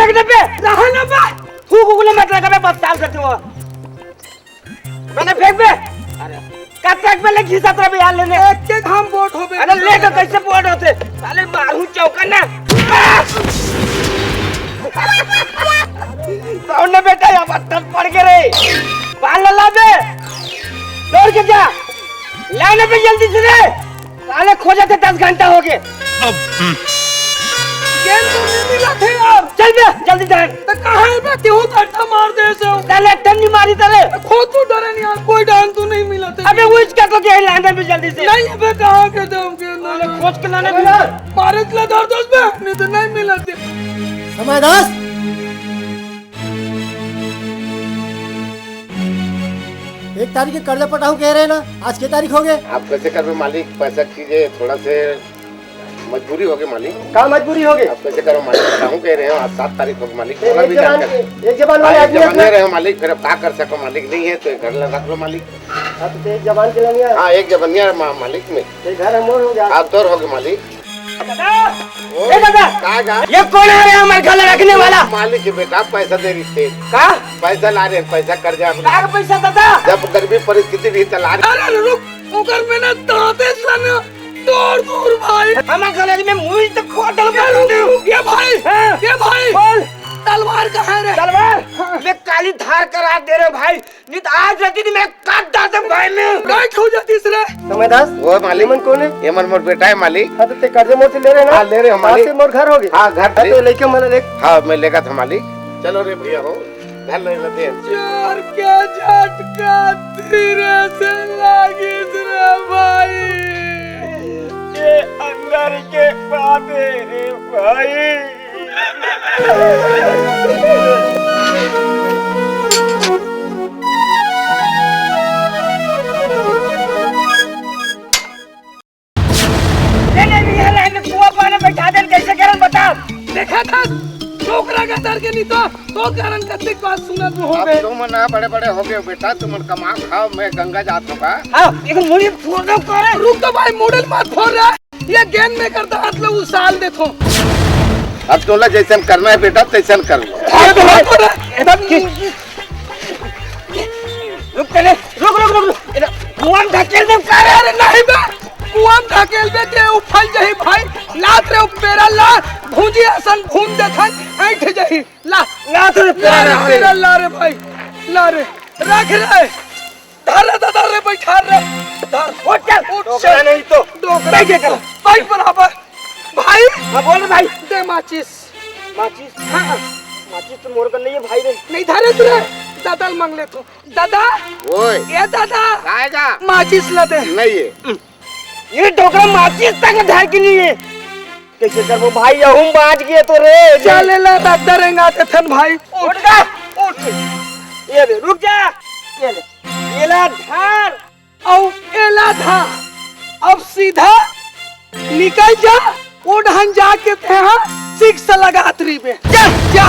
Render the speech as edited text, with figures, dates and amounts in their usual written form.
फेंक दे पे रहा ना बे तू गुगले मत लगा बे बस चाल करते हो मैंने फेंक बे अरे कटक में ले घिसा तरह भी यार लेने एक एक हम बोट हो बे अरे ले तो कैसे बोट होते साले मारू चौका ना साउंड बेटा यहाँ पत्थर पड़ के रे पाल ला बे दौड़ के जा लाने पे जल्दी से रे साले खोजे थे 10 घंटा हो गए गेंद तो नहीं मिला थे यार चल बे जल्दी जाए तो कहां है बे क्यों अड्डा मार दे से साले टन्नी मारी तेरे खोद तू डरे नहीं यार कोई डांग तू नहीं मिला थे अबे वो इसका तो क्या लाने पे जल्दी से नहीं बे कहां के दम के नाले खोज के लाने पे मारे के दर दोस्त बे नहीं तो नहीं मिला थे समय दास एक तारीख के कर्जा पटाऊ कह रहे हैं ना आज के तारीख हो गए आप कैसे कर मालिक पैसा कीजिए थोड़ा से मजबूरी हो गई मालिक कहाँ मजबूरी हो गई आप कैसे करो मालिक बताऊं कह रहे हो आज 7 तारीख होगी मालिक एक जबान वाले आदमी दे रहे हो मालिक फिर अब क्या कर सको मालिक नहीं है तो घर रख लो मालिक एक जबान के लिए हाँ एक जबानिया मालिक में घर है मोर हो गया आप दौर हो गए मालिक दादा ये कौन आ रहा है हमारे घर रखने वाला मालिक के बेटा पैसा दे रही थे का पैसा ला रहे पैसा कर्जा पैसा दादा जब गर्मी परिस्थिति भी चला अरे रुक उगर में ना दांते सन तोड़ दूर भाई हमारे कॉलेज में मुझे तो खोटल ये भाई बोल तलवार कहाँ है रे तलवार मैं काली धार करा दे रहे भाई नहीं तो आज रात मैं काट डालता भाई मैं नहीं खो जाती रे समय दास वो मालिक मन कौन है ये मन मोर बेटा है मालिक हाँ तो ते कर्जे मोर से ले रहे ना हाँ ले रहे हो मालिक मोर घर हो गया हाँ घर तो लेके मतलब देख हाँ मैं लेगा था मालिक चलो रे भैया हो घर ले लेते हैं यार क्या झटका धीरे से लगी रे भाई ये अंदर के बातें रे भाई बैठा दे कैसे कारण बता देखा था छोकरा का डर के नहीं तो कारण कत्ते बात सुना तू हो गए तुम ना बड़े हो गए बेटा तुम कमा खाओ मैं गंगा जात होगा हां एक मुड़ी फोड़ दो करे रुक तो भाई मॉडल मत फोड़ रहा ये गेंद में करता हाथ लो उसाल देखो अब तोला जैसन करना है बेटा तैसन कर लो रुक चले रुक कुआं ढकेल दे करे अरे नहीं बे कुआं ढकेल दे के उफल जही भाई लात रे पेरा ला भूंजी असन घूम देखन ऐठ जही ला लात रे पेरा ला रे भाई ला रे रख रे धर रे बैठा रे धर उठ चल नहीं तो डोकरा के कर भाई बराबर भाई हां बोल भाई दे माचिस हां माचिस तो मोर कर नहीं है भाई रे नहीं धरे तुरे दादा मांग ले तो दादा ओए ये दादा आएगा माचिस ला दे नहीं है ये डोकरा माचिस तक धर के नहीं है कैसे कर वो भाई हम बाज गए तो रे चले ला दादा रेंगा ते थन भाई उठ जा उठ ये ले रुक जा ये ले एला धार औ एला धा अब सीधा निकल जा ओढ़न जाके थे हां 6 लगा 3 पे जा